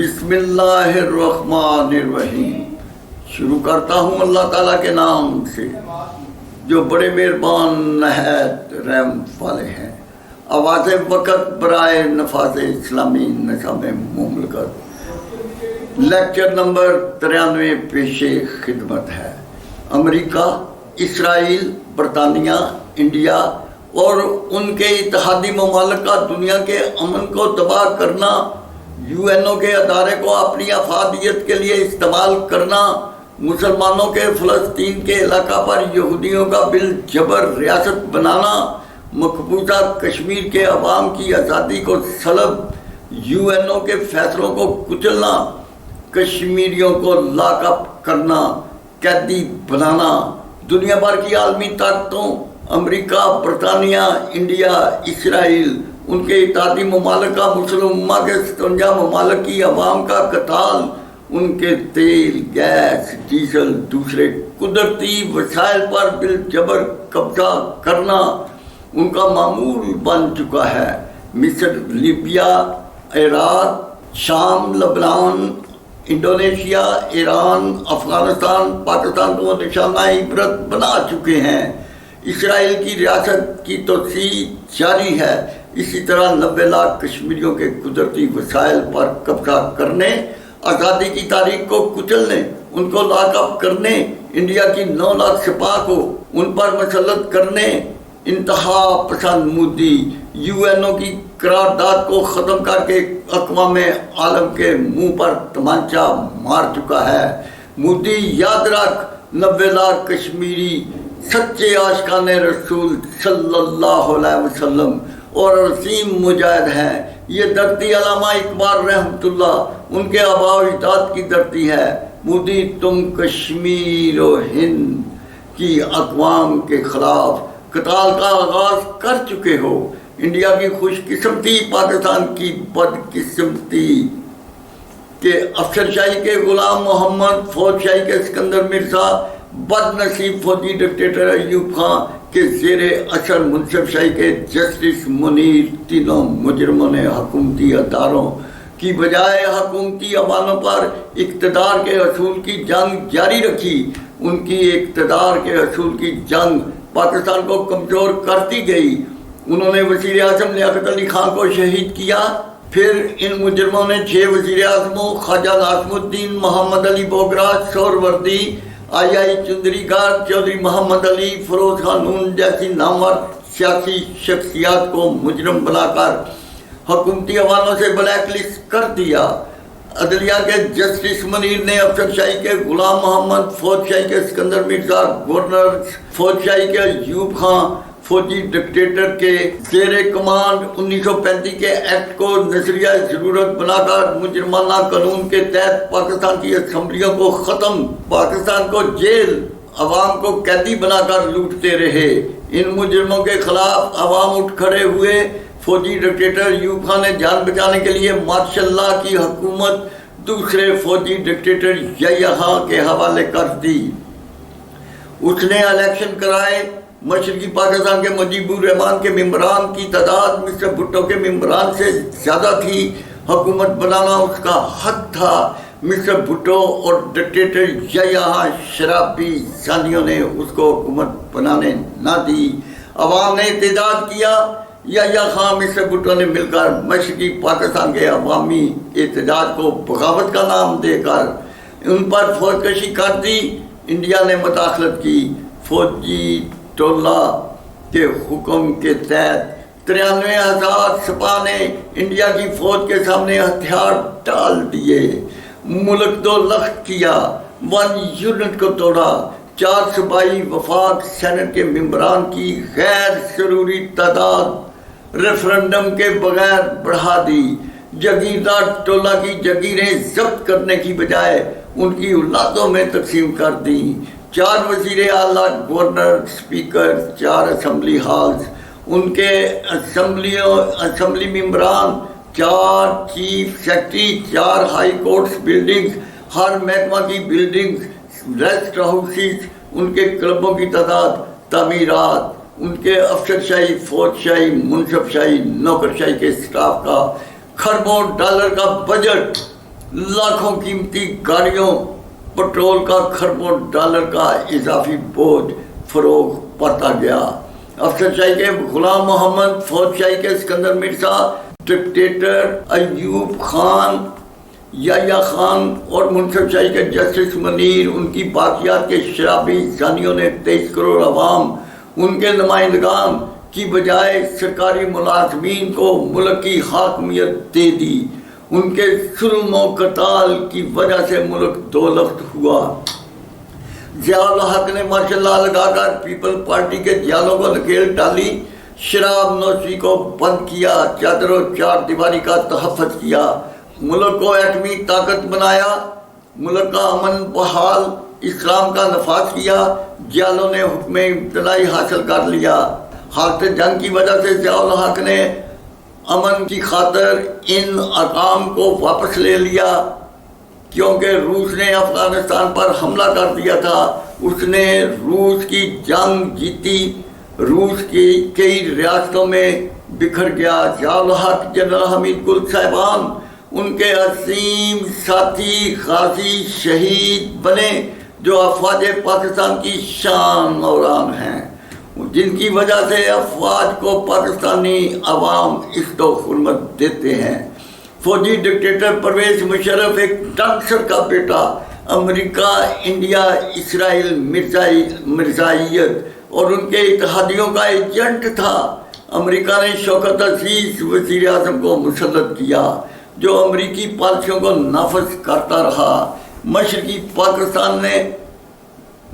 بسم اللہ الرحمن الرحیم۔ شروع کرتا ہوں اللہ تعالیٰ کے نام سے جو بڑے مہربان نہایت رحم والے ہیں۔ آواز وقت برائے نفاذ اسلامی نظام مملکت لیکچر نمبر 93 پیش خدمت ہے۔ امریکہ، اسرائیل، برطانیہ، انڈیا اور ان کے اتحادی ممالک کا دنیا کے امن کو تباہ کرنا، یو این او کے ادارے کو اپنی افادیت کے لیے استعمال کرنا، مسلمانوں کے فلسطین کے علاقہ پر یہودیوں کا بالجبر ریاست بنانا، مقبوضہ کشمیر کے عوام کی آزادی کو سلب، یو این او کے فیصلوں کو کچلنا، کشمیریوں کو لاک اپ کرنا، قیدی بنانا، دنیا بھر کی عالمی طاقتوں امریکہ، برطانیہ، انڈیا، اسرائیل، ان کے اتحادی ممالک کا مسلم امہ کے 57 ممالک کی عوام کا قتال، ان کے تیل، گیس، ڈیزل، دوسرے قدرتی وسائل پر بالجبر قبضہ کرنا ان کا معمول بن چکا ہے۔ مصر، لیبیا، عراق، شام، لبنان، انڈونیشیا، ایران، افغانستان، پاکستان کو نشانہ عبرت بنا چکے ہیں۔ اسرائیل کی ریاست کی توسیع جاری ہے۔ اسی طرح 90 لاکھ کشمیریوں کے قدرتی وسائل پر قبضہ کرنے، آزادی کی تاریخ کو کچلنے، ان کو لاک اپ کرنے، انڈیا کی 9 لاکھ سپاہ کو ان پر مسلط کرنے، انتہا پسند مودی یو این او کی قرارداد کو ختم کر کے اقوام عالم کے منہ پر تمانچہ مار چکا ہے۔ مودی یاد رکھ، 90 لاکھ کشمیری سچے عاشقان رسول صلی اللہ علیہ وسلم اور عظیم مجاہد ہیں۔ یہ دھرتی علامہ اقبال رحمۃ اللہ ان کے آباء و اجداد کی دھرتی ہے۔ مودی، تم کشمیر و ہند کی اقوام کے خلاف قتال کا آغاز کر چکے ہو۔ انڈیا کی خوش قسمتی، پاکستان کی بد قسمتی کہ افسر شاہی کے غلام محمد، فوج شاہی کے سکندر مرزا، بد نصیب فوجی ڈکٹیٹر ایوب خان کے زیر اثر منصف شاہی کے جسٹس منیر، تینوں مجرموں نے حکومتی اداروں کی بجائے حکومتی عواموں پر اقتدار کے حصول کی جنگ جاری رکھی۔ ان کی اقتدار کے حصول کی جنگ پاکستان کو کمزور کرتی گئی۔ انہوں نے وزیر اعظم لیاقت علی خان کو شہید کیا۔ پھر ان مجرموں نے 6 وزیر اعظموں، خواجہ ناصم الدین، محمد علی بوگرا، سہروردی، آئی چندری گار، چودھری محمد علی، فروز خانون جیسی نامور سیاسی شخصیات کو مجرم بنا کر حکومتی حوالوں سے بلیک لسٹ کر دیا۔ عدلیہ کے جسٹس منیر نے افسر شاہی کے غلام محمد، فوج شاہی کے سکندر مرزا، گورنر فوج شاہی کے ایوب خان، فوجی ڈکٹیٹر کے زیر کمانڈ 1935 کے ایکٹ کو نظریہ ضرورت بنا کر مجرمانہ قانون کے تحت پاکستان کی اسمبلیوں کو ختم، پاکستان کو جیل، عوام کو قیدی بنا کر لوٹتے رہے۔ ان مجرموں کے خلاف عوام اٹھ کھڑے ہوئے۔ فوجی ڈکٹیٹر ایوب خان نے جان بچانے کے لیے ماشاء اللہ کی حکومت دوسرے فوجی ڈکٹیٹر یحییٰ خان کے حوالے کر دی۔ اس نے الیکشن کرائے۔ مشرقی پاکستان کے مجیب الرحمان کے ممبران کی تعداد مصر بھٹو کے ممبران سے زیادہ تھی۔ حکومت بنانا اس کا حق تھا۔ مصر بھٹو اور ڈکٹیٹر یحییٰ خان شرابی زانیوں نے اس کو حکومت بنانے نہ دی۔ عوام نے احتجاج کیا۔ یحییٰ خان، مصر بھٹو نے مل کر مشرقی پاکستان کے عوامی احتجاج کو بغاوت کا نام دے کر ان پر فوج کشی کر دی۔ انڈیا نے مداخلت کی۔ فوجی ٹولہ کے حکم کے تحت 93,000 سپاہ نے انڈیا کی فوج کے سامنے ہتھیار ڈال دیے، ملک دو لخت کیا، 1 یونٹ کو توڑا۔ 4 صوبائی وفاق سینٹ کے ممبران کی غیر ضروری تعداد ریفرنڈم کے بغیر بڑھا دی۔ جاگیردار ٹولہ کی جاگیریں ضبط کرنے کی بجائے ان کی اولادوں میں تقسیم کر دیں۔ 4 وزیر اعلیٰ، گورنر، اسپیکر، 4 اسمبلی ہالز، ان کے اسمبلی ممبران، 4 chief secretary, 4 high courts buildings, ہر محکمہ کی بلڈنگز، ریسٹ ہاؤسز، ان کے کلبوں کی تعداد، تعمیرات، ان کے افسر شاہی، فوج شاہی، منصف شاہی، نوکر شاہی کے اسٹاف کا کھربوں ڈالر کا بجٹ، लाखों कीमती गाड़ियों, पेट्रोल का खरबों डॉलर का इजाफी बोझ फरोग पाता गया। अफसर शाही के गुलाम मोहम्मद, फौज शाही के सिकंदर मिर्जा, डिक्टेटर अयूब खान, याया खान और मुनसब शाही के जस्टिस मनीर, उनकी बाकियात के शराबी जानियों ने 23 करोड़ अवाम, उनके नुमाइंदगान की बजाय सरकारी मुलाजमीन को मुल्क की हाकमियत दे दी। उनके जुल्म और कताल की वजह से मुल्क दौलत हुआ। ज़ियाउल हक ने माशाल्लाह लगाकर पीपल पार्टी के जालों को नकेल डाली, शराब नोशी को बंद किया, चादरों चार दीवारी का तहफ़्फ़ुज़ किया, मुल्क को एटमी ताकत बनाया, मुल्क का अमन बहाल, इस्लाम का नफाज किया। जालों ने हुक्म इब्तदाई हासिल कर लिया। हालत जंग की वजह से ज़ियाउल हक ने अमन की खातर इन अकाम को वापस ले लिया, क्योंकि रूस ने अफगानिस्तान पर हमला कर दिया था। उसने रूस की जंग जीती, रूस की कई रियासतों में बिखर गया। ज़ियाउल हक, जनरल हमीद गुल साहिबान, उनके असीम साथी गाजी शहीद बने, जो अफवाज पाकिस्तान की शान और आन हैं, जिनकी वजह से अफवाज को पाकिस्तानी अवाम इज़्ज़त व हुर्मत देते हैं। फौजी डिक्टेटर परवेज मुशर्रफ एक डांसर का बेटा, अमेरिका, इंडिया, इसराइल मिर्जाइयत और उनके इत्तेहादियों का एजेंट था। अमेरिका ने शौकत अजीज वज़ीर आज़म को मुसल्लत किया, जो अमेरिकी पॉलिसियों को नाफज करता रहा। मशरकी पाकिस्तान ने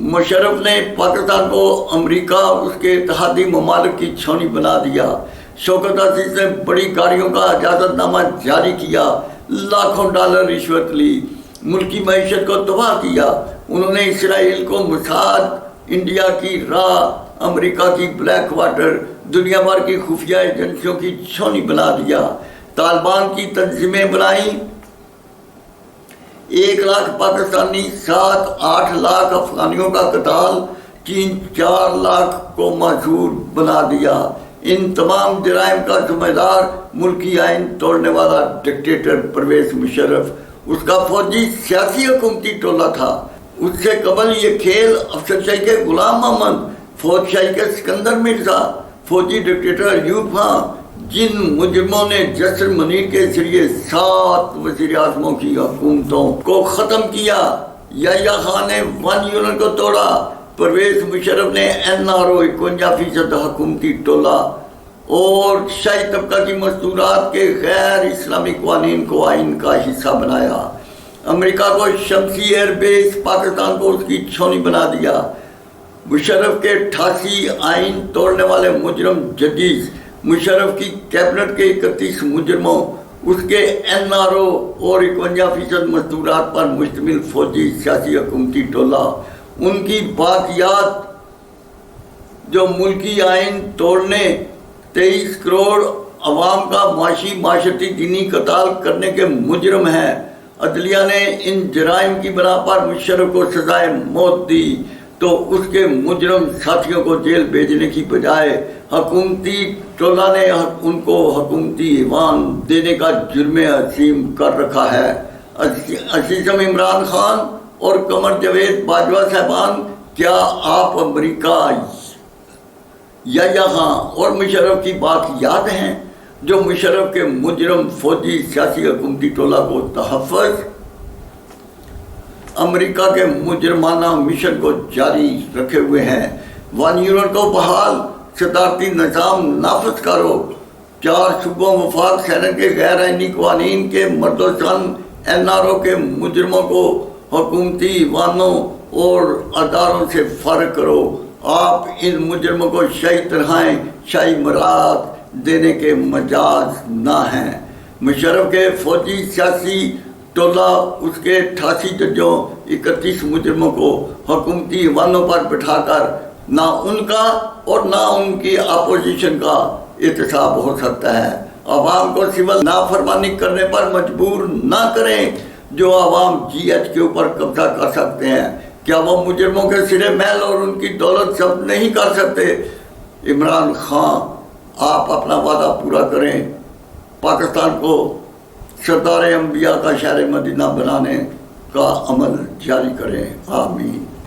मुशर्रफ ने पाकिस्तान को अमेरिका, उसके इत्तेहादी ममालिक की छावनी बना दिया। शौकत अजीज ने बड़ी गाड़ियों का इजाज़तनामा जारी किया, लाखों डॉलर रिश्वत ली, मुल्की मईशत को तबाह किया। उन्होंने इसराइल को मुसाद, इंडिया की राह, अमेरिका की ब्लैक वाटर, दुनिया भर की खुफिया एजेंसियों की छावनी बना दिया। तालिबान की तंजीमें बनाई, 1 लाख पाकिस्तानी, 7-8 लाख अफगानियों का कत्ल, 3-4 लाख को माजूर बना दिया। इन तमाम जराइम का जिम्मेदार मुल्की आइन तोड़ने वाला डिक्टेटर परवेज मुशर्रफ, उसका फौजी सियासी हुकूमती टोला था। उससे कबल ये खेल अफसर शाही के गुलाम मोहम्मद, फौज शाही के सिकंदर मिर्जा, फौजी डिक्टेटर अयूब खान, जिन मुजरिमों ने जस्टिस मनीर के जरिए 7 वज़ीर आज़मों की हुकूमतों को ख़त्म किया। याया खान ने 1 यूनियन को तोड़ा, परवेज मुशर्रफ ने NRO 51% हुकूमती टोला और शाही तबका की मस्तूरात के गैर इस्लामी क़वानीन को आइन का हिस्सा बनाया। अमेरिका को शमसी एयर बेस, पाकिस्तान को उसकी छावनी बना दिया। मुशर्रफ के 88 आइन तोड़ने वाले मुजरम जजीज, मुशर्रफ की कैबिनेट के 31 मुजरमों, उसके NRO और 51% मस्तूरात पर मुश्तमिल फौजी सियासी हुकूमती टोला, उनकी बाकियात जो मुल्की आइन तोड़ने, 23 करोड़ अवाम का माशी माशरती दीनी कत्ल करने के मुजरम हैं। अदलिया ने इन जराइम की बना पर मुशर्रफ को सजाए मौत दी, तो उसके मुजरम साथियों को जेल भेजने की बजाय हुकूमती टोला ने उनको हुकूमती ईवान देने का जुर्म अजीम कर रखा है। अजीज़म इमरान खान और कमर जावेद बाजवा साहबान, क्या आप अमेरिका, याया खान और मुशर्रफ की बात याद हैं, जो मुशर्रफ के मुजरम फौजी सियासी हुकूमती टोला को तहफ़्फ़ुज़, अमेरिका के मुजरमाना मिशन को जारी रखे हुए हैं। 1 यूनियन को बहाल, सदारती निज़ाम नाफिज करो, 4 सूबों वफाक सैनट के गैर आइनी क़वानीन के मर्दोजन NRO के मुजरमों को हुकूमती ईवानों और अदारों से फ़र्क करो। आप इन मुजरमों को शाही तनख्वाहें, शाही मराद देने के मजाज ना हैं। मुशर्रफ के फौजी सियासी टोला, उसके 88 जजों, 31 मुजरमों को हुकूमती ईवानों पर बिठाकर ना उनका और ना उनकी अपोजिशन का एहतसाब हो सकता है। अवाम को सिविल नाफरमानी करने पर मजबूर ना करें, जो अवाम GH के ऊपर कब्जा कर सकते हैं। क्या वो मुजरमों के सिरे महल और उनकी दौलत जब्त नहीं कर सकते? इमरान खान, आप अपना वादा पूरा करें, पाकिस्तान को सरदार अंबिया का शहर मदीना बनाने کا عمل جاری کریں. آمین.